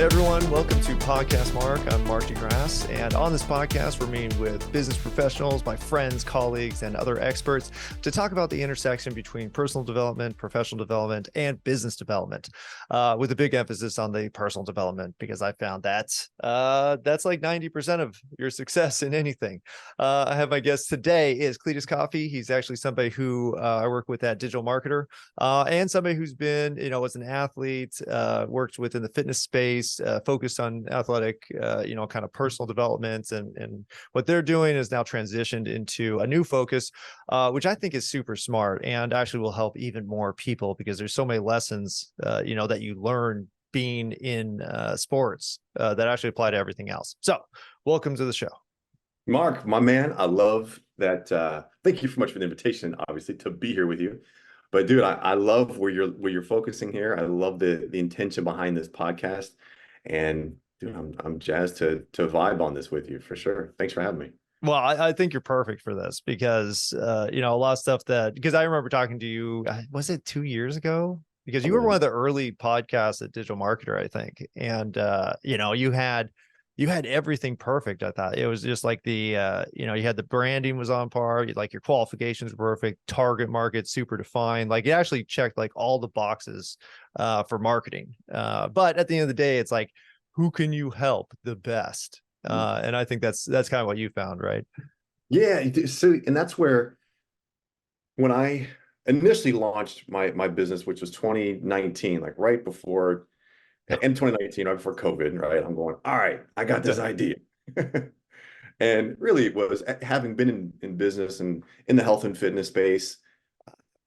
everyone. Welcome to Podcast Mark. I'm Mark de Grasse, and on this podcast, we're meeting with business professionals, my friends, colleagues, and other experts to talk about the intersection between personal development, professional development, and business development, with a big emphasis on the personal development, because I found that's like 90% of your success in anything. I have my guest today is Cletus Coffey. He's actually somebody who I work with at Digital Marketer, and somebody who's been, as an athlete, worked within the fitness space, focused on athletic, kind of personal development, and what they're doing is now transitioned into a new focus, which I think is super smart and actually will help even more people, because there's so many lessons, that you learn being in sports that actually apply to everything else. So welcome to the show. Mark, my man, I love that. Thank you so much for the invitation, obviously, to be here with you. But dude, I love where you're focusing here. I love the intention behind this podcast. And dude, I'm jazzed to vibe on this with you for sure. Thanks for having me. Well, I think you're perfect for this because, a lot of stuff because I remember talking to you, was it 2 years ago? Because you were one of the early podcasts at Digital Marketer, I think. And, you had everything perfect. I thought it was just like you had the branding was on par, like your qualifications were perfect, target market super defined. Like it actually checked like all the boxes for marketing. But at the end of the day, it's like, who can you help the best? And I think that's kind of what you found, right? Yeah. So, and that's where when I initially launched my business, which was 2019, like right before. In 2019, right before COVID, right? I'm going, all right, I got this idea. And really it was having been in business and in the health and fitness space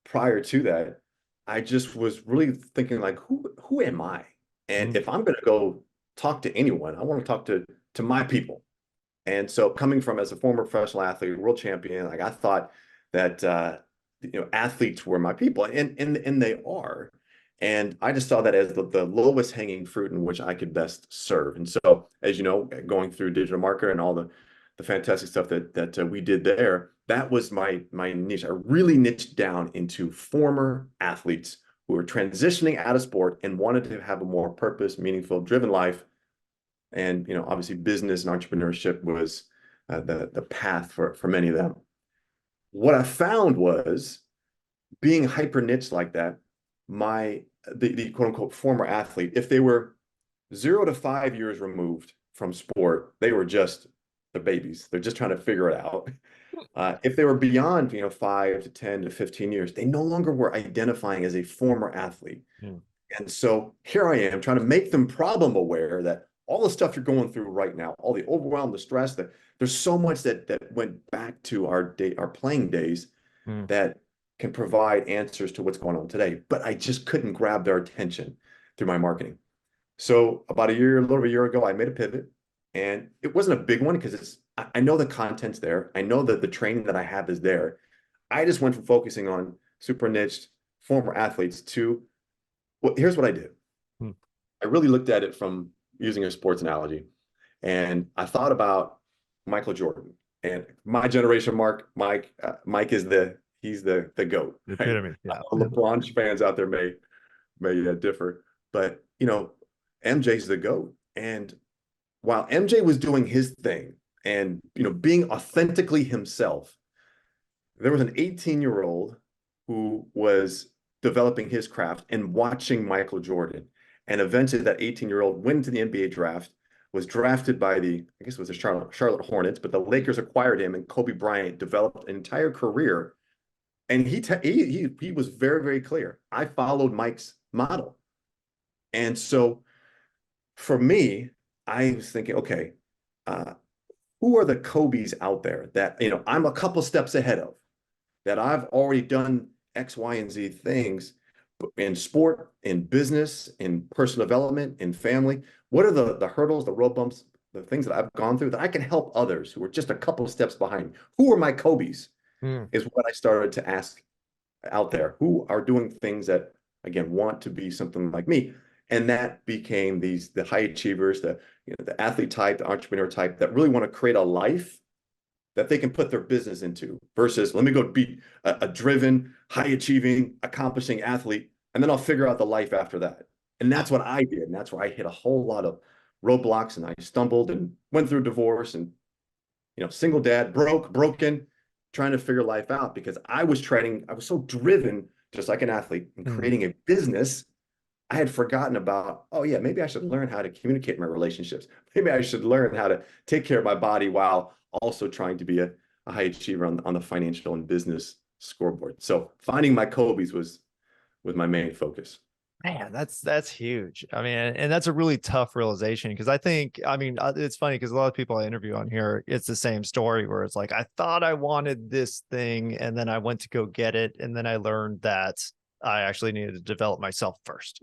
prior to that, I just was really thinking like, who am I? And if I'm going to go talk to anyone, I want to talk to my people. And so coming from as a former professional athlete, world champion, like I thought that, athletes were my people, and they are. And I just saw that as the lowest hanging fruit in which I could best serve. And so, as you know, going through Digital Marketer and all the fantastic stuff that we did there, that was my niche. I really niched down into former athletes who were transitioning out of sport and wanted to have a more purpose, meaningful, driven life. And obviously, business and entrepreneurship was the path for many of them. What I found was being hyper niche like that, the quote unquote former athlete, if they were 0 to 5 years removed from sport, they were just the babies. They're just trying to figure it out. If they were beyond 5 to 10 to 15 years, they no longer were identifying as a former athlete. And so here I am trying to make them problem aware that all the stuff you're going through right now, all the overwhelm, the stress, that there's so much that went back to our playing days that can provide answers to what's going on today. But I just couldn't grab their attention through my marketing. So about a little over a year ago, I made a pivot, and it wasn't a big one because I know the content's there. I know that the training that I have is there. I just went from focusing on super niched former athletes to, well, here's what I did. I really looked at it from using a sports analogy, and I thought about Michael Jordan and my generation. Mike is he's the GOAT. The epitome. Yeah. LeBron fans out there may differ, but MJ's the GOAT. And while MJ was doing his thing and being authentically himself, there was an 18-year-old who was developing his craft and watching Michael Jordan. And eventually that 18-year-old went to the NBA draft, was drafted by I guess it was the Charlotte Hornets, but the Lakers acquired him, and Kobe Bryant developed an entire career. And he was very, very clear. I followed Mike's model. And so for me, I was thinking, okay, who are the Kobes out there that, I'm a couple steps ahead of, that I've already done X, Y, and Z things in sport, in business, in personal development, in family? What are the hurdles, the road bumps, the things that I've gone through that I can help others who are just a couple of steps behind? Who are my Kobes? Is what I started to ask out there, who are doing things that, again, want to be something like me. And that became the high achievers, the athlete type, the entrepreneur type, that really want to create a life that they can put their business into, versus let me go be a driven, high achieving, accomplishing athlete, and then I'll figure out the life after that. And that's what I did. And that's where I hit a whole lot of roadblocks, and I stumbled and went through divorce and, single dad, broken, trying to figure life out because I was so driven, just like an athlete, in Mm. creating a business. I had forgotten about, oh yeah, maybe I should learn how to communicate in my relationships. Maybe I should learn how to take care of my body while also trying to be a high achiever on the financial and business scoreboard. So finding my Kobe's was my main focus. Man, that's huge. I mean, and that's a really tough realization because I mean, it's funny because a lot of people I interview on here, it's the same story where it's like, I thought I wanted this thing and then I went to go get it. And then I learned that I actually needed to develop myself first.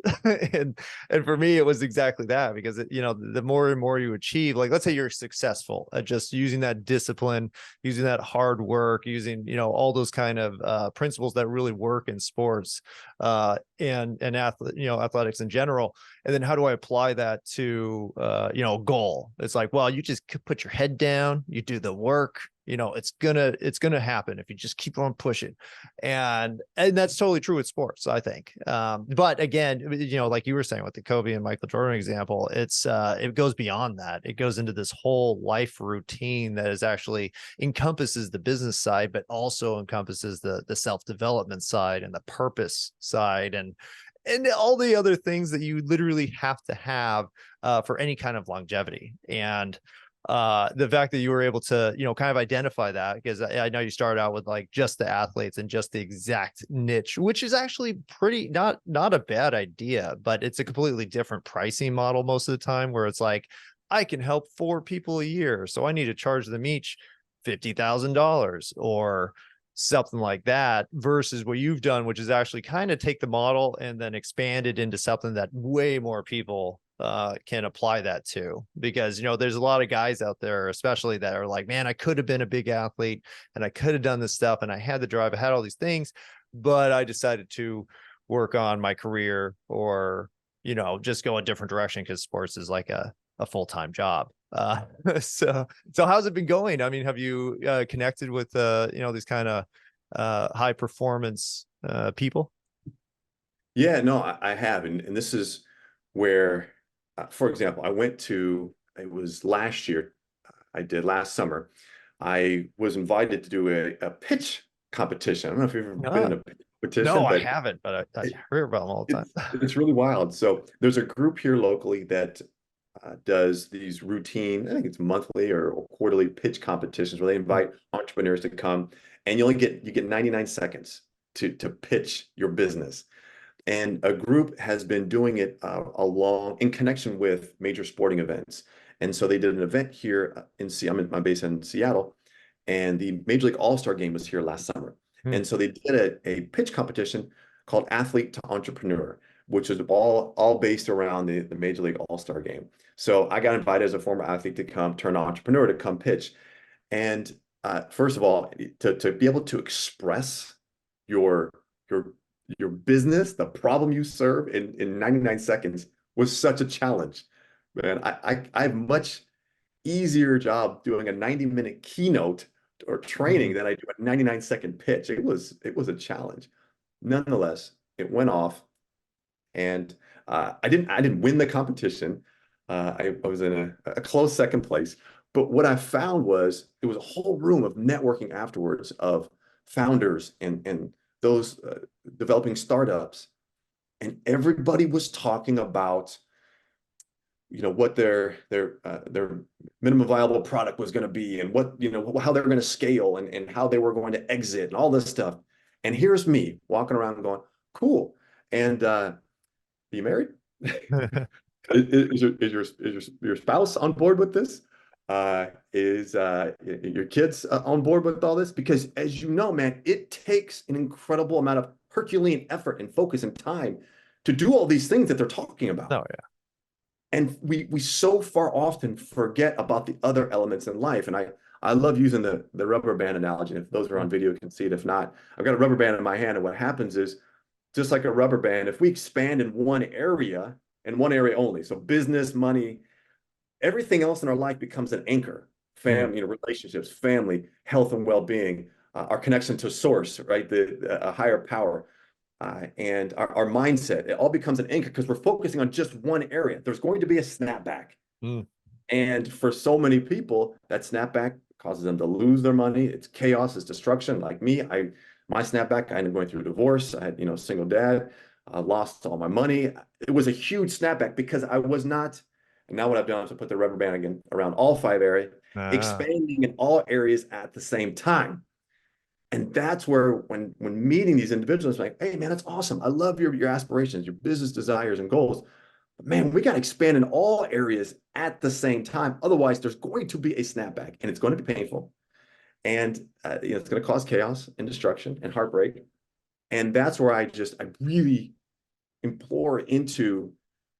And for me, it was exactly that because the more and more you achieve, like let's say you're successful at just using that discipline, using that hard work, using, all those kind of principles that really work in sports and athletics in general. And then how do I apply that to a goal? It's like, well, you just put your head down, you do the work, it's gonna happen if you just keep on pushing. And that's totally true with sports, I think. But again, like you were saying with the Kobe and Michael Jordan example, it goes beyond that. It goes into this whole life routine that is actually encompasses the business side, but also encompasses the self-development side and the purpose side and all the other things that you literally have to have for any kind of longevity. And the fact that you were able to, kind of identify that, because I know you started out with like just the athletes and just the exact niche, which is actually pretty not a bad idea, but it's a completely different pricing model most of the time where it's like, I can help 4 people a year, so I need to charge them each $50,000 or something like that, versus what you've done, which is actually kind of take the model and then expand it into something that way more people can apply that to. Because there's a lot of guys out there especially that are like, man, I could have been a big athlete and I could have done this stuff and I had the drive, I had all these things, but I decided to work on my career or just go a different direction because sports is like a full-time job. So how's it been going? I mean, have you connected with these kind of high performance people? Yeah, no, I have. And this is where, for example, it was last year, I did last summer. I was invited to do a pitch competition. I don't know if you've ever been in a pitch No, competition, I but haven't, but I hear about them all the it's time. it's really wild. So there's a group here locally that does these routine, I think it's monthly or quarterly pitch competitions where they invite entrepreneurs to come, and you get 99 seconds to pitch your business. And a group has been doing it along in connection with major sporting events. And so they did an event here I'm based in Seattle, and the Major League All-Star game was here last summer. Hmm. And so they did a pitch competition called Athlete to Entrepreneur, which is all based around the Major League All-Star game. So I got invited as a former athlete to come turn entrepreneur to come pitch. And first of all, to be able to express your your your business, the problem you serve in 99 seconds was such a challenge. Man, I have much easier job doing a 90-minute keynote or training Hmm. than I do a 99-second pitch. It was a challenge. Nonetheless, it went off, and I didn't win the competition. I was in a close second place. But what I found was it was a whole room of networking afterwards of founders and those developing startups, and everybody was talking about what their minimum viable product was going to be, and what how they were going to scale, and how they were going to exit and all this stuff. And here's me walking around going, cool. And are you married? Is your spouse on board with this? Is your kids on board with all this? Because as you know, man, it takes an incredible amount of Herculean effort and focus and time to do all these things that they're talking about. Oh yeah. And we so far often forget about the other elements in life. And I love using the rubber band analogy. If those are on video can see it. If not, I've got a rubber band in my hand, and what happens is, just like a rubber band, if we expand in one area and one area only, so business, money, everything else in our life becomes an anchor. Hmm. Family, relationships, family, health and well-being, our connection to source, right? A higher power. and our mindset, it all becomes an anchor because we're focusing on just one area. There's going to be a snapback. Mm. And for so many people, that snapback causes them to lose their money. It's chaos, it's destruction. Like me, my snapback, I ended up going through a divorce. I had, single dad, lost all my money. It was a huge snapback because I was not, and now what I've done is I put the rubber band again around all 5 areas, Ah. expanding in all areas at the same time. And that's where when meeting these individuals, like, hey man, that's awesome. I love your aspirations, your business desires and goals. But man, we got to expand in all areas at the same time. Otherwise, there's going to be a snapback and it's going to be painful. And it's going to cause chaos and destruction and heartbreak. And that's where I really implore into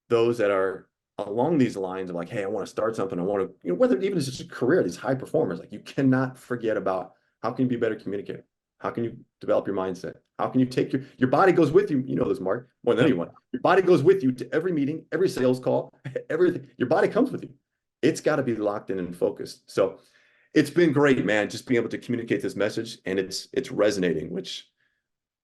those that are along these lines of like, hey, I want to start something. I want to, whether even it's just a career, these high performers, like you cannot forget about how can you be a better communicator? How can you develop your mindset? How can you take your body goes with you? You know this, Mark, more than Yep. anyone. Your body goes with you to every meeting, every sales call, everything. Your body comes with you. It's got to be locked in and focused. So it's been great, man, just being able to communicate this message, and it's resonating, which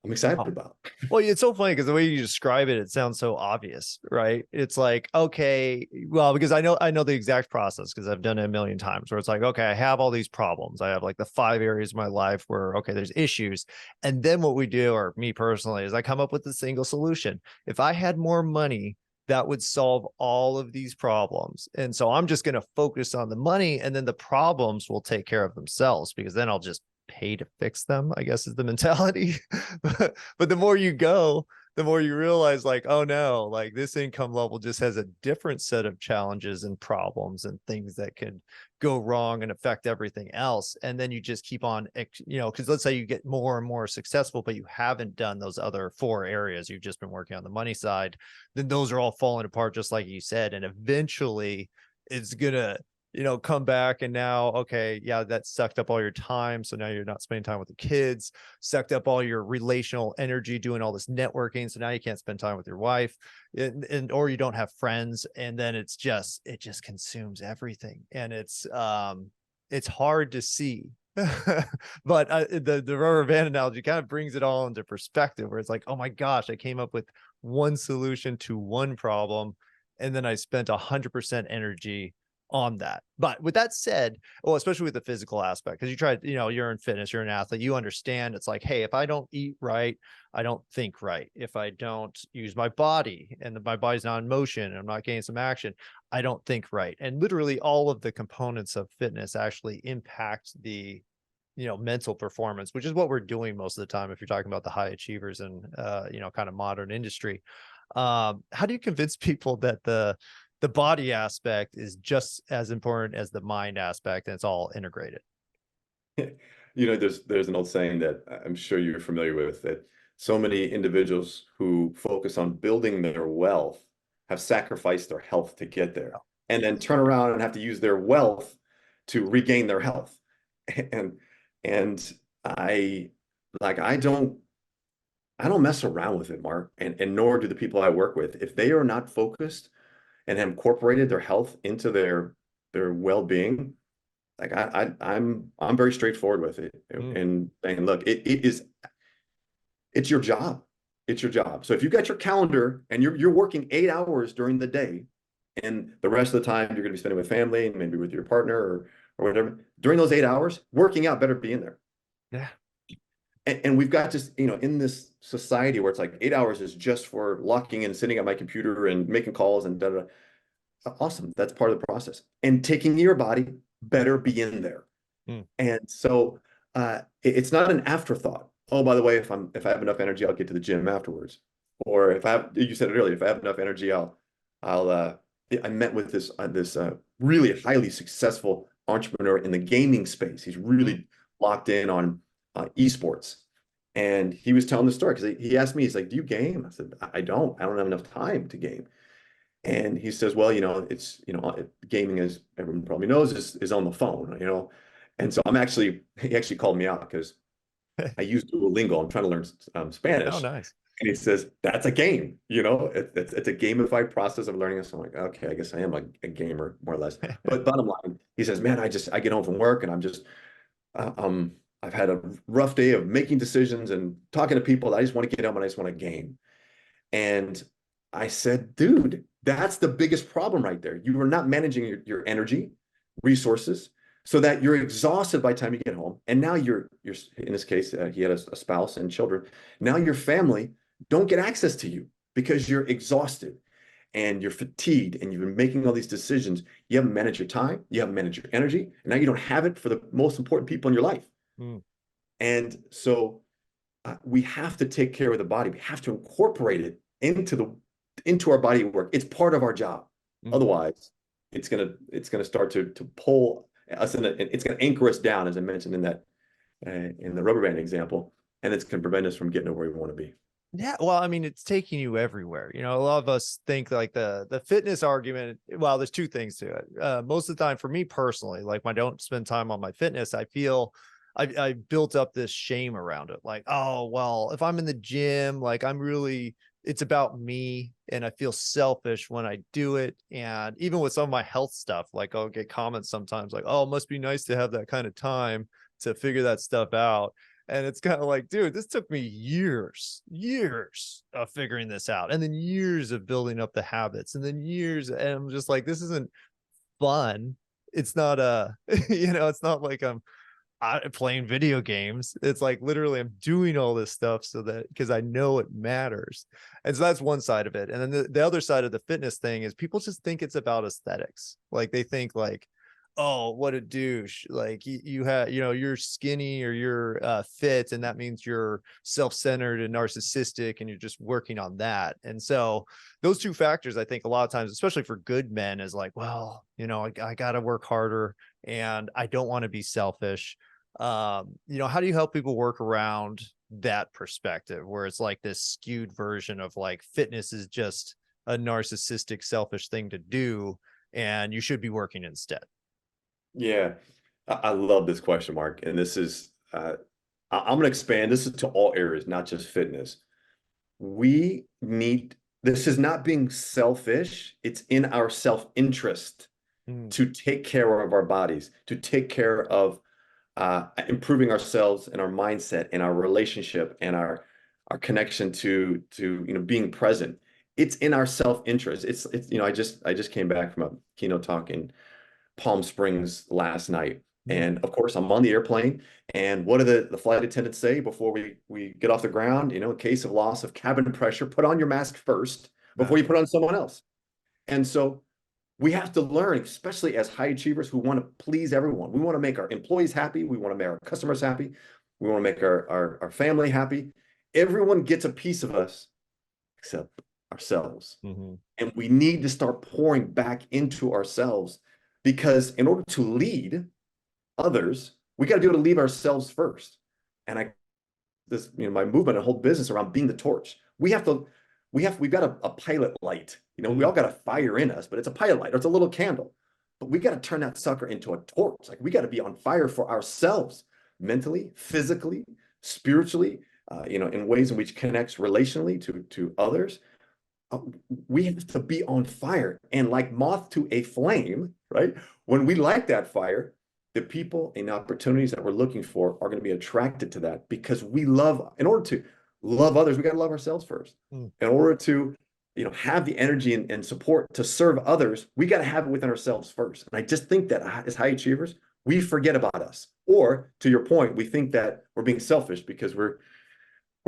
I'm excited about. Well, it's so funny because the way you describe it, it sounds so obvious, right? It's like, okay, well, because I know the exact process because I've done it a million times where it's like, okay, I have all these problems. I have like the 5 areas of my life where, okay, there's issues. And then what we do, or me personally, is I come up with a single solution. If I had more money, that would solve all of these problems. And so I'm just going to focus on the money, and then the problems will take care of themselves because then I'll just pay to fix them, I guess is the mentality. But the more you go, the more you realize like, oh no, like this income level just has a different set of challenges and problems and things that could go wrong and affect everything else. And then you just keep on, because let's say you get more and more successful, but you haven't done those other 4 areas. You've just been working on the money side. Then those are all falling apart, just like you said. And eventually it's gonna come back, and now, okay, yeah, that sucked up all your time. So now you're not spending time with the kids, sucked up all your relational energy doing all this networking. So now you can't spend time with your wife, or you don't have friends. And then it just consumes everything. And it's hard to see. But the rubber band analogy kind of brings it all into perspective where it's like, oh my gosh, I came up with one solution to one problem. And then I spent 100% energy on that. But with that said, well, especially with the physical aspect, because you try, you're in fitness, you're an athlete, you understand it's like, hey, if I don't eat right, I don't think right. If I don't use my body and my body's not in motion and I'm not getting some action, I don't think right. And literally all of the components of fitness actually impact the mental performance, which is what we're doing most of the time if you're talking about the high achievers and kind of modern industry. How do you convince people that the body aspect is just as important as the mind aspect and it's all integrated? There's an old saying that I'm sure you're familiar with, that so many individuals who focus on building their wealth have sacrificed their health to get there, and then turn around and have to use their wealth to regain their health. And and I I don't mess around with it, Mark, and nor do the people I work with. If they are not focused and have incorporated their health into their well-being, like I'm very straightforward with it, and saying, look, it's your job. It's your job. So if you got your calendar and you're working 8 hours during the day, and the rest of the time you're going to be spending with family and maybe with your partner or whatever, during those 8 hours, working out better be in there. Yeah. And we've got just, in this society where it's like 8 hours is just for locking in, sitting at my computer and making calls and da da. Awesome. That's part of the process. And taking your body better be in there. Mm. And so it's not an afterthought. Oh, by the way, if I have enough energy, I'll get to the gym afterwards. Or if you said it earlier, if I have enough energy, I met with this really highly successful entrepreneur in the gaming space. He's really locked in on esports. And he was telling the story because he asked me, he's like, do you game? I said, I don't have enough time to game. And he says, well, it's, gaming, as everyone probably knows, is on the phone, And so he actually called me out because I use Duolingo. I'm trying to learn Oh, Spanish. nice. And he says, that's a game, it's a gamified process of learning. So I'm like, okay, I guess I am a gamer more or less. But bottom line, he says, man, I get home from work and I'm I've had a rough day of making decisions and talking to people. I just want to get up and I just want to game. And I said, dude, that's the biggest problem right there. You are not managing your energy, resources, so that you're exhausted by the time you get home. And now you're in this case, he had a spouse and children. Now your family don't get access to you because you're exhausted and you're fatigued and you've been making all these decisions. You haven't managed your time, you haven't managed your energy, and now you don't have it for the most important people in your life. Mm. And so we have to take care of the body. We have to incorporate it into our body work. It's part of our job. Mm. Otherwise, it's gonna start to pull us in. It's gonna anchor us down, as I mentioned in that in the rubber band example, and it's gonna prevent us from getting to where we want to be. Yeah, well, I mean, it's taking you everywhere. A lot of us think like the fitness argument. Well, there's two things to it. Most of the time, for me personally, like when I don't spend time on my fitness, I feel I built up this shame around it. Like, oh, well, if I'm in the gym, like it's about me, and I feel selfish when I do it. And even with some of my health stuff, like I'll get comments sometimes like, oh, it must be nice to have that kind of time to figure that stuff out. And it's kind of like, dude, this took me years of figuring this out. And then years of building up the habits, and then years. And I'm just like, this isn't fun. It's not it's not like I'm playing video games. It's like literally I'm doing all this stuff so that because I know it matters. And so that's one side of it. And then the other side of the fitness thing is people just think it's about aesthetics. Like they think like, oh, what a douche. Like you have, you're skinny or you're fit, and that means you're self-centered and narcissistic, and you're just working on that. And so those two factors, I think a lot of times, especially for good men, is like, well, I got to work harder and I don't want to be selfish. How do you help people work around that perspective where it's like this skewed version of like fitness is just a narcissistic, selfish thing to do, and you should be working instead? Yeah, I love this question, Mark. And this is, I'm going to expand. This is to all areas, not just fitness. This is not being selfish. It's in our self-interest to take care of our bodies, to take care of improving ourselves and our mindset and our relationship and our connection to being present. It's in our self-interest. It's I just came back from a keynote talk in Palm Springs last night. And of course, I'm on the airplane. And what do the flight attendants say before we get off the ground? In case of loss of cabin pressure, put on your mask first before you put on someone else. And so we have to learn, especially as high achievers who want to please everyone. We want to make our employees happy. We want to make our customers happy. We want to make our family happy. Everyone gets a piece of us except ourselves. Mm-hmm. And we need to start pouring back into ourselves, because in order to lead others, we got to be able to lead ourselves first. And my movement and whole business around being the torch. We've got a pilot light. We all got a fire in us, but it's a pilot light or it's a little candle. But we got to turn that sucker into a torch. Like we got to be on fire for ourselves, mentally, physically, spiritually, in ways in which connects relationally to others. We have to be on fire, and like moth to a flame, right? When we light that fire, the people and opportunities that we're looking for are going to be attracted to that, because in order to love others, we got to love ourselves first. In order to, have the energy and support to serve others, we got to have it within ourselves first. And I just think that as high achievers, we forget about us. Or to your point, we think that we're being selfish because we're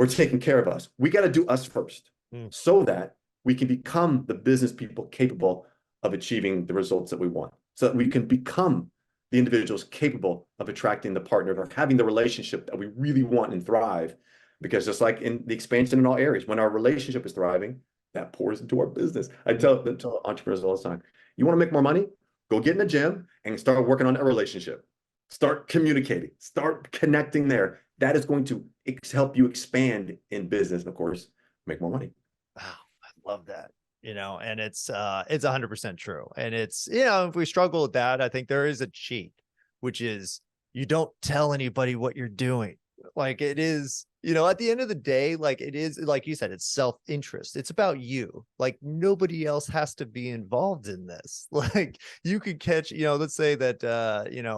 taking care of us. We got to do us first so that we can become the business people capable of achieving the results that we want, so that we can become the individuals capable of attracting the partner or having the relationship that we really want and thrive. Because just like in the expansion in all areas, when our relationship is thriving, that pours into our business. I tell entrepreneurs all the time, you want to make more money? Go get in the gym and start working on that relationship. Start communicating, start connecting there. That is going to help you expand in business and, of course, make more money. Wow, I love that. And it's 100% true. And it's, if we struggle with that, I think there is a cheat, which is you don't tell anybody what you're doing. Like it is, at the end of the day, like it is, like you said, it's self-interest. It's about you. Like nobody else has to be involved in this. Like you could catch, let's say that,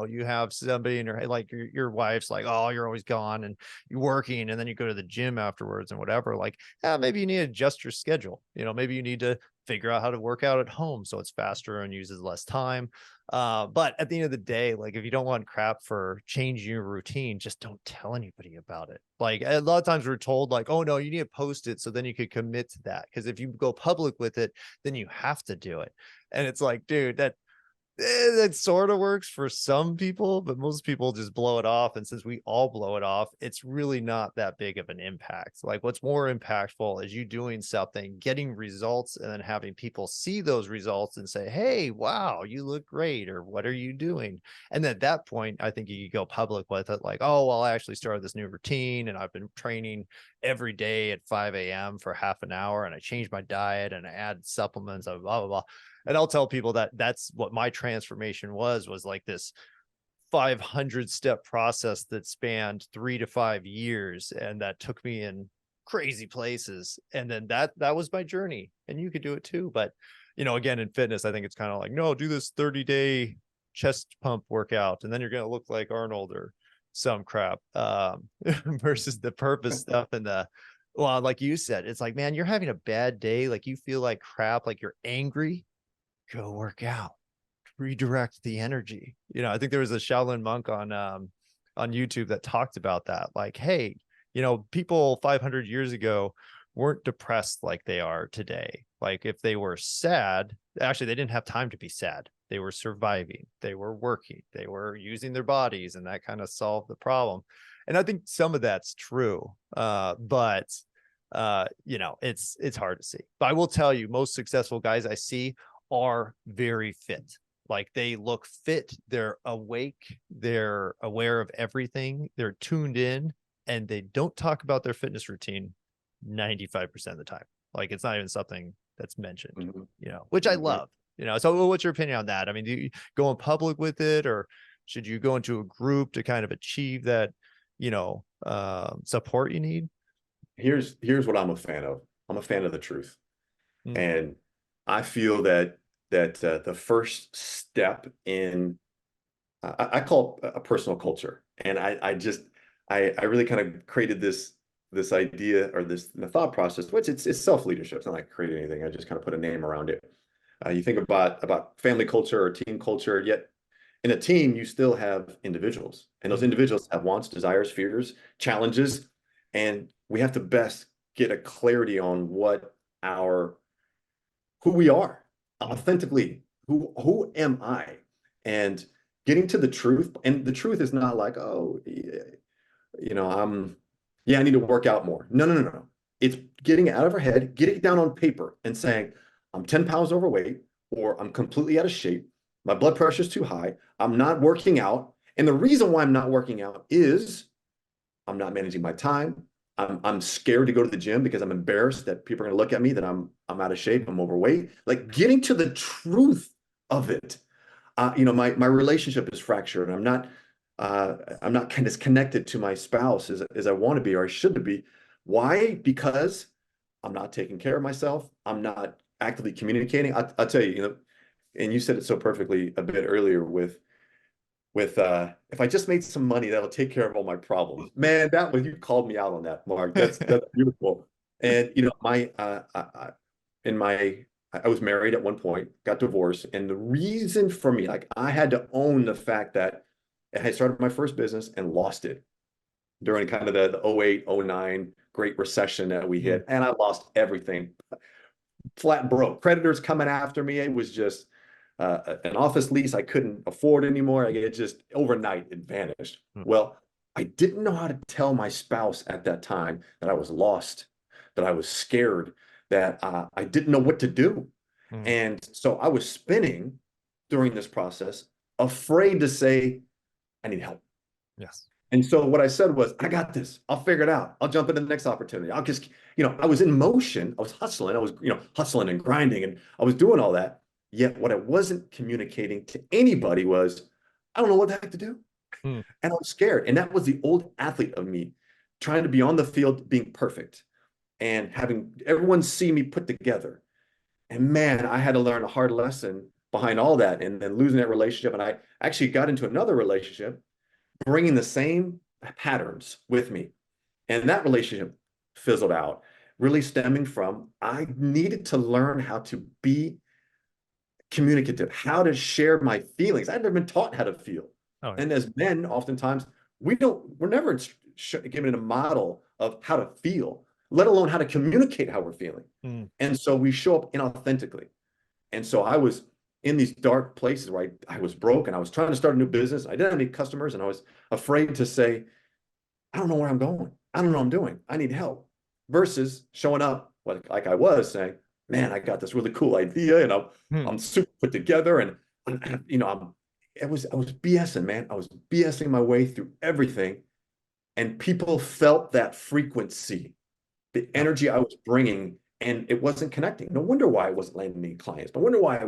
you have somebody in your, like your wife's like, oh, you're always gone and you're working, and then you go to the gym afterwards and whatever. Like, maybe you need to adjust your schedule. Maybe you need to figure out how to work out at home so it's faster and uses less time. But at the end of the day, like if you don't want crap for changing your routine, just don't tell anybody about it. Like a lot of times we're told like, oh no, you need to post it so then you could commit to that. Because if you go public with it, then you have to do it. And it's like, dude, that sort of works for some people, but most people just blow it off. And since we all blow it off, it's really not that big of an impact. Like what's more impactful is you doing something, getting results, and then having people see those results and say, hey, wow, you look great, or what are you doing? And at that point, I think you could go public with it, like, oh, well, I actually started this new routine and I've been training every day at 5 a.m. for half an hour, and I changed my diet and I add supplements, blah, blah, blah. And I'll tell people that that's what my transformation was like this 500-step process that spanned 3 to 5 years. And that took me in crazy places. And then that was my journey, and you could do it too. But, again, in fitness, I think it's kind of like, no, do this 30-day chest pump workout, and then you're going to look like Arnold or some crap, versus the purpose stuff. And well, like you said, it's like, man, you're having a bad day. Like you feel like crap, like you're angry. Go work out, redirect the energy. I think there was a Shaolin monk on YouTube that talked about that. Like, hey, people 500 years ago weren't depressed like they are today. Like if they were sad, actually, they didn't have time to be sad. They were surviving, they were working, they were using their bodies, and that kind of solved the problem. And I think some of that's true. But it's hard to see. But I will tell you, most successful guys I see are very fit. Like they look fit, they're awake, they're aware of everything, they're tuned in, and they don't talk about their fitness routine 95% of the time. Like it's not even something that's mentioned, which I love. So what's your opinion on that? I mean, do you go in public with it, or should you go into a group to kind of achieve that, support you need? Here's what I'm a fan of. I'm a fan of the truth. And I feel that the first step in, I call it a personal culture. And I really kind of created this idea, or the thought process, which it's self-leadership. It's not like I created anything. I just kind of put a name around it. You think about family culture or team culture, yet in a team, you still have individuals. And those individuals have wants, desires, fears, challenges. And we have to best get a clarity on who we are authentically. Who am I? And getting to the truth. And the truth is not like, oh, I need to work out more. No. It's getting out of our head, getting it down on paper and saying, I'm 10 pounds overweight, or I'm completely out of shape. My blood pressure is too high. I'm not working out. And the reason why I'm not working out is I'm not managing my time. I'm scared to go to the gym because I'm embarrassed that people are going to look at me, that I'm out of shape, I'm overweight. Like getting to the truth of it. My relationship is fractured. I'm not kind of connected to my spouse as I want to be, or I should be. Why? Because I'm not taking care of myself. I'm not actively communicating. I'll tell you, and you said it so perfectly a bit earlier with if I just made some money, that'll take care of all my problems. Man, you called me out on that, Mark. That's beautiful. And I was married at one point, got divorced, and the reason for me, like I had to own the fact that I had started my first business and lost it during kind of the 08, 09 Great Recession that we hit, and I lost everything, flat broke. Creditors coming after me. It was just an office lease I couldn't afford anymore. It just overnight it vanished. Well, I didn't know how to tell my spouse at that time that I was lost, that I was scared, that I didn't know what to do. And so I was spinning during this process, afraid to say, I need help. Yes. And so what I said was, I got this. I'll figure it out. I'll jump into the next opportunity. I'll just, I was in motion. I was hustling. I was, hustling and grinding, and I was doing all that. Yet what I wasn't communicating to anybody was, I don't know what the heck to do. And I was scared. And that was the old athlete of me. trying to be on the field, being perfect and having everyone see me put together. And man, I had to learn a hard lesson behind all that and then losing that relationship. And I actually got into another relationship, bringing the same patterns with me. And that relationship fizzled out, really stemming from I needed to learn how to be communicative, how to share my feelings. I'd never been taught how to feel. Oh, yeah. And as men, oftentimes, we're never given a model of how to feel, let alone how to communicate how we're feeling. Mm. And so we show up inauthentically. And so I was in these dark places where I was broke and I was trying to start a new business. I didn't have any customers and I was afraid to say, I don't know where I'm going. I don't know what I'm doing. I need help. Versus showing up like I was saying, man, I got this really cool idea and Hmm. I'm super put together and you know, I was BSing, man. I was BSing my way through everything. And people felt that frequency, the Yep. energy I was bringing, and it wasn't connecting. No wonder why I wasn't landing any clients. No wonder why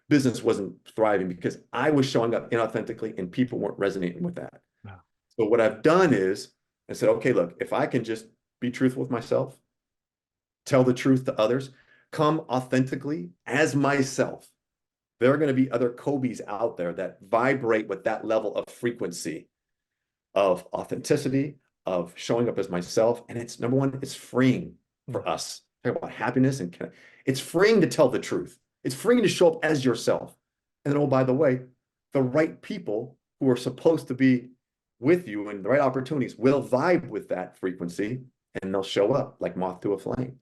business wasn't thriving because I was showing up inauthentically and people weren't resonating with that. Wow. So what I've done is I said, okay, look, if I can just be truthful with myself, tell the truth to others, come authentically as myself, there are going to be other Kobe's out there that vibrate with that level of frequency of authenticity, of showing up as myself. And it's number one, it's freeing for us. Talk about happiness and it's freeing to tell the truth. It's freeing to show up as yourself. And then, oh, by the way, the right people who are supposed to be with you and the right opportunities will vibe with that frequency and they'll show up like moth to a flame.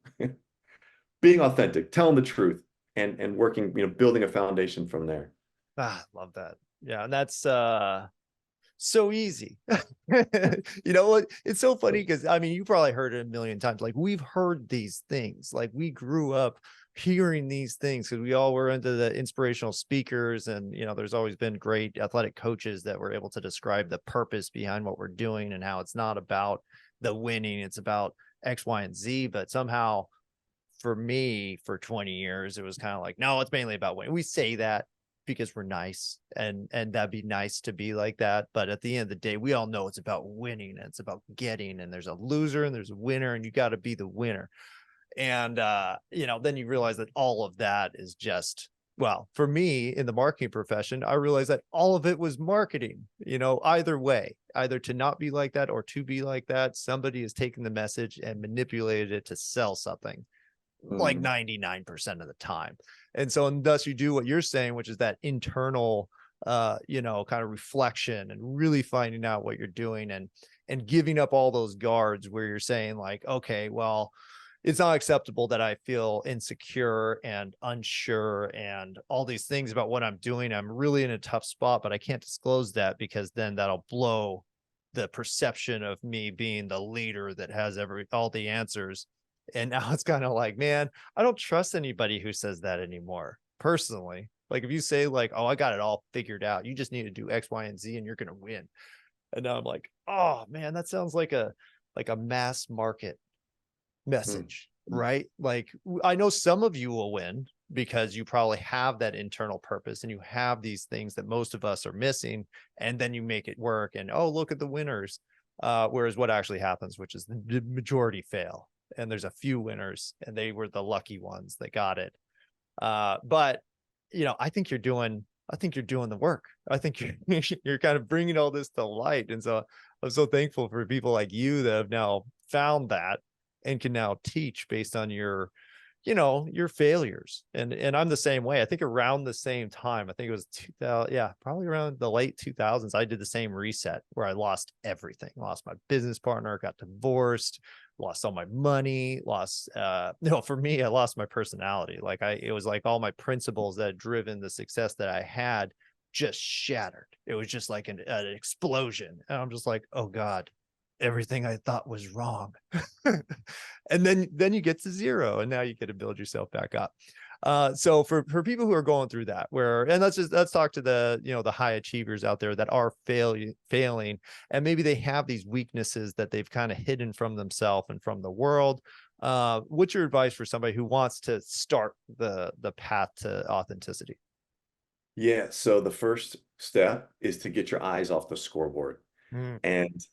Being authentic, telling the truth, and working, building a foundation from there. Love that. Yeah, and that's so easy. You know what? It's so funny because I mean, you probably heard it a million times. Like we've heard these things. Like we grew up hearing these things because we all were into the inspirational speakers, and there's always been great athletic coaches that were able to describe the purpose behind what we're doing and how it's not about the winning, it's about X, Y, and Z. But somehow, for me, for 20 years, it was kind of like, no, it's mainly about winning. We say that because we're nice and that'd be nice to be like that. But at the end of the day, we all know it's about winning and it's about getting, and there's a loser and there's a winner and you got to be the winner. And, then you realize that all of that is just, well, for me in the marketing profession, I realized that all of it was marketing, either way, either to not be like that or to be like that. Somebody has taken the message and manipulated it to sell something like 99% of the time. And so, and thus you do what you're saying, which is that internal, kind of reflection and really finding out what you're doing and giving up all those guards where you're saying like, okay, well, it's not acceptable that I feel insecure and unsure and all these things about what I'm doing. I'm really in a tough spot, but I can't disclose that because then that'll blow the perception of me being the leader that has all the answers. And now it's kind of like, man, I don't trust anybody who says that anymore. Personally, like if you say like, oh, I got it all figured out, you just need to do X, Y, and Z and you're going to win. And now I'm like, oh man, that sounds like a mass market message, right? Like I know some of you will win because you probably have that internal purpose and you have these things that most of us are missing, and then you make it work and, oh, look at the winners. Whereas what actually happens, which is the majority fail, and there's a few winners and they were the lucky ones that got it. But I think you're doing the work. I think you're kind of bringing all this to light. And so I'm so thankful for people like you that have now found that and can now teach based on your failures. And I'm the same way. I think around the same time, I think it was 2000, probably around the late 2000s, I did the same reset where I lost everything. Lost my business partner, got divorced, lost all my money, for me, I lost my personality. Like it was like all my principles that had driven the success that I had just shattered. It was just like an explosion. And I'm just like, oh God, everything I thought was wrong. And then you get to zero and now you get to build yourself back up. So for people who are going through that, and let's talk to the, the high achievers out there that are failing, and maybe they have these weaknesses that they've kind of hidden from themselves and from the world. What's your advice for somebody who wants to start the path to authenticity? Yeah. So the first step is to get your eyes off the scoreboard. Mm. And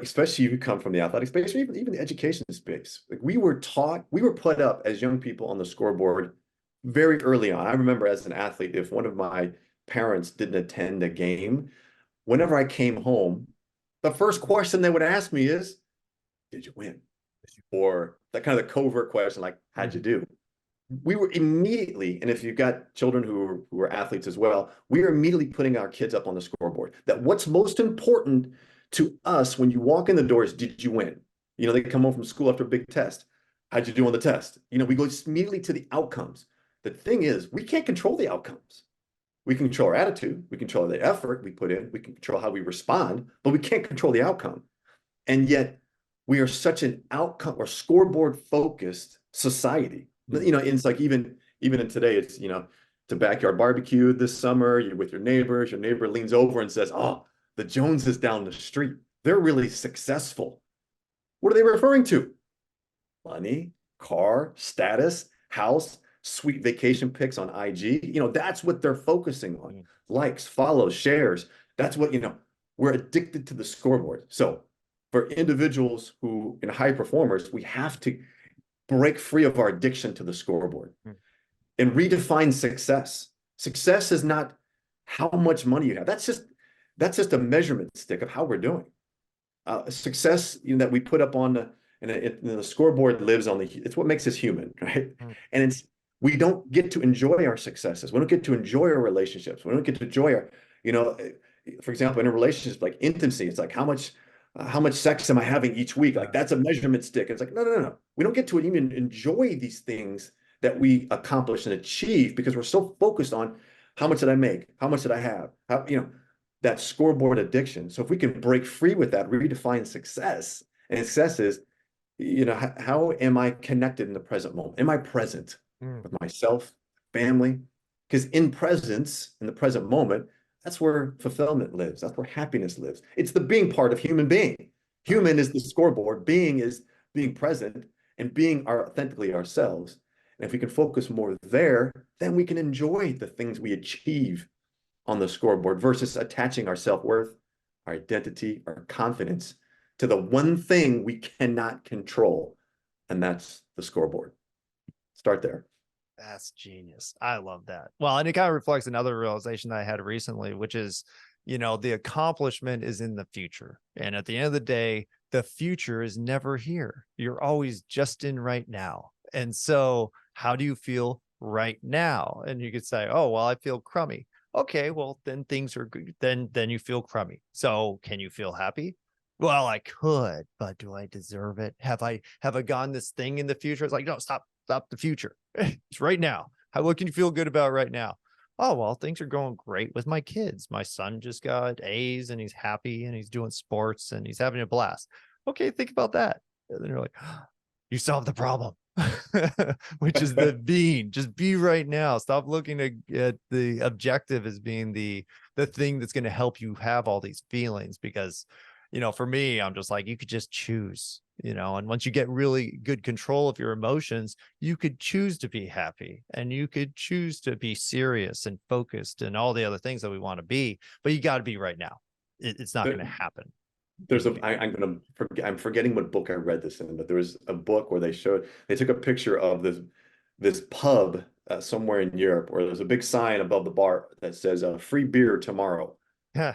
especially if you come from the athletic space or even the education space. Like we were put up as young people on the scoreboard very early on. I remember as an athlete, if one of my parents didn't attend a game, whenever I came home, the first question they would ask me is, did you win? Or that kind of the covert question, like, how'd you do? We were immediately, and if you've got children who are athletes as well, we are immediately putting our kids up on the scoreboard. That what's most important to us when you walk in the doors, did you win? You know, they come home from school after a big test. How'd you do on the test? You know, we go immediately to the outcomes. The thing is, we can't control the outcomes. We can control our attitude, we control the effort we put in, we can control how we respond, but we can't control the outcome. And yet we are such an outcome or scoreboard focused society. You know, it's like even in today, it's, you know, it's a backyard barbecue this summer, you're with your neighbors, your neighbor leans over and says, oh, the Joneses down the street, they're really successful. What are they referring to? Money, car, status, house, sweet vacation pics on IG. You know, that's what they're focusing on. Likes, follows, shares. That's what, you know, we're addicted to the scoreboard. So for individuals who, in high performers, we have to break free of our addiction to the scoreboard and redefine success. Success is not how much money you have. That's just a measurement stick of how we're doing. Success, you know, that we put up on the scoreboard lives on it's what makes us human, right? And we don't get to enjoy our successes. We don't get to enjoy our relationships. We don't get to enjoy our, you know, for example, in a relationship, like intimacy, it's like how much sex am I having each week? Like that's a measurement stick. It's like, no. We don't get to even enjoy these things that we accomplish and achieve because we're so focused on how much did I make? How much did I have? How, you know, that scoreboard addiction. So if we can break free with that, redefine success, and success is, you know, how am I connected in the present moment? Am I present with myself, family? Because in the present moment, that's where fulfillment lives. That's where happiness lives. It's the being part of human being. Human is the scoreboard. Being is being present and being authentically ourselves. And if we can focus more there, then we can enjoy the things we achieve on the scoreboard versus attaching our self-worth, our identity, our confidence to the one thing we cannot control, and that's the scoreboard. Start there. That's genius. I love that. Well, and it kind of reflects another realization that I had recently, which is, you know, the accomplishment is in the future. And at the end of the day, the future is never here. You're always just in right now. And so how do you feel right now? And you could say, oh, well, I feel crummy. Okay, well, then things are good. Then you feel crummy. So can you feel happy? Well, I could, but do I deserve it? Have I gone this thing in the future? It's like, no, stop the future. It's right now. What can you feel good about right now? Oh, well, things are going great with my kids. My son just got A's and he's happy and he's doing sports and he's having a blast. Okay, think about that. And then you're like, oh, you solved the problem. Which is the being. Just be right now. Stop looking at the objective as being the thing that's going to help you have all these feelings. Because, you know, for me, I'm just like, you could just choose, you know, and once you get really good control of your emotions, you could choose to be happy and you could choose to be serious and focused and all the other things that we want to be, but you got to be right now. It's not going to happen. I'm forgetting what book I read this in, but there was a book where they took a picture of this pub somewhere in Europe where there's a big sign above the bar that says free beer tomorrow. Yeah.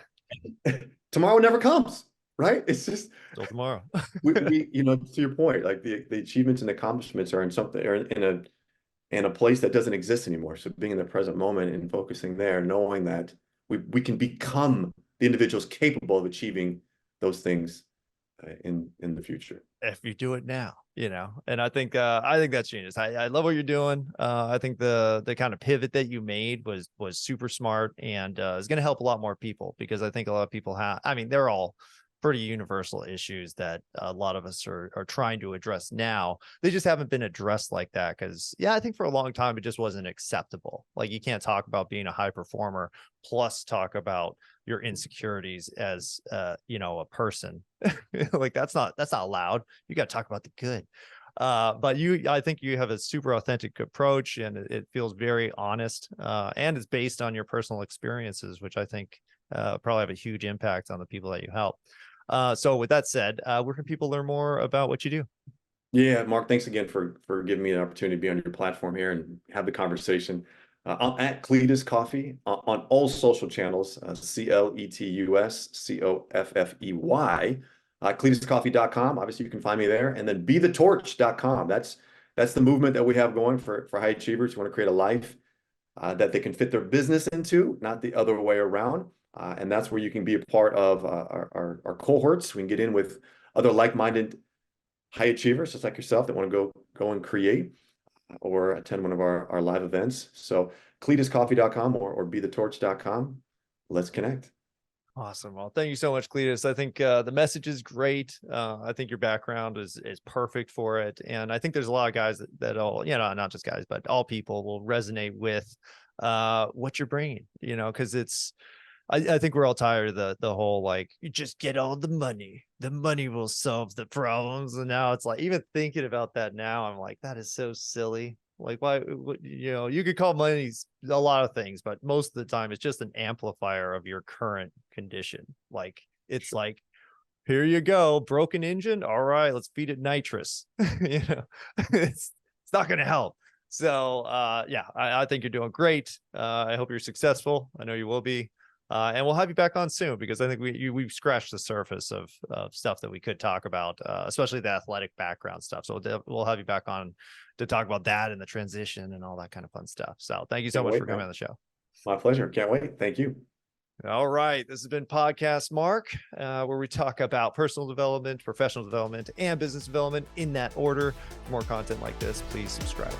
Tomorrow never comes, right? It's just till tomorrow. we you know, to your point, like the achievements and accomplishments are in something or in a place that doesn't exist anymore. So being in the present moment and focusing there, knowing that we can become the individuals capable of achieving those things in the future if you do it now, you know. And I think that's genius. I love what you're doing. I think the kind of pivot that you made was super smart and is going to help a lot more people, because I think a lot of people they're all pretty universal issues that a lot of us are trying to address now. They just haven't been addressed like that because, I think for a long time, it just wasn't acceptable. Like you can't talk about being a high performer plus talk about your insecurities as, a person. Like that's not allowed. You got to talk about the good. But I think you have a super authentic approach and it feels very honest. And it's based on your personal experiences, which I think probably have a huge impact on the people that you help. So with that said, where can people learn more about what you do? Yeah, Mark, thanks again for giving me the opportunity to be on your platform here and have the conversation. I'm at Cletus Coffey on all social channels, CletusCoffey. CletusCoffey.com. Obviously, you can find me there. And then bethetorch.com. That's the movement that we have going for high achievers who want to create a life that they can fit their business into, not the other way around. And that's where you can be a part of our cohorts. We can get in with other like-minded high achievers, just like yourself, that want to go and create or attend one of our live events. So CletusCoffey.com or bethetorch.com. Let's connect. Awesome. Well, thank you so much, Cletus. I think the message is great. I think your background is perfect for it. And I think there's a lot of guys that all, not just guys, but all people will resonate with what you're bringing, because I think we're all tired of the whole, like, you just get all the money will solve the problems. And now it's like, even thinking about that now, I'm like, that is so silly. Like, why, you could call money a lot of things, but most of the time it's just an amplifier of your current condition. Like, it's like, here you go, broken engine. All right, let's feed it nitrous. It's not going to help. So yeah, I think you're doing great. I hope you're successful. I know you will be. And we'll have you back on soon, because I think we've scratched the surface of stuff that we could talk about, especially the athletic background stuff. So we'll have you back on to talk about that and the transition and all that kind of fun stuff. So thank you so much for coming on the show. My pleasure. Can't wait. Thank you. All right. This has been Podcast Mark, where we talk about personal development, professional development, and business development in that order. For more content like this, please subscribe.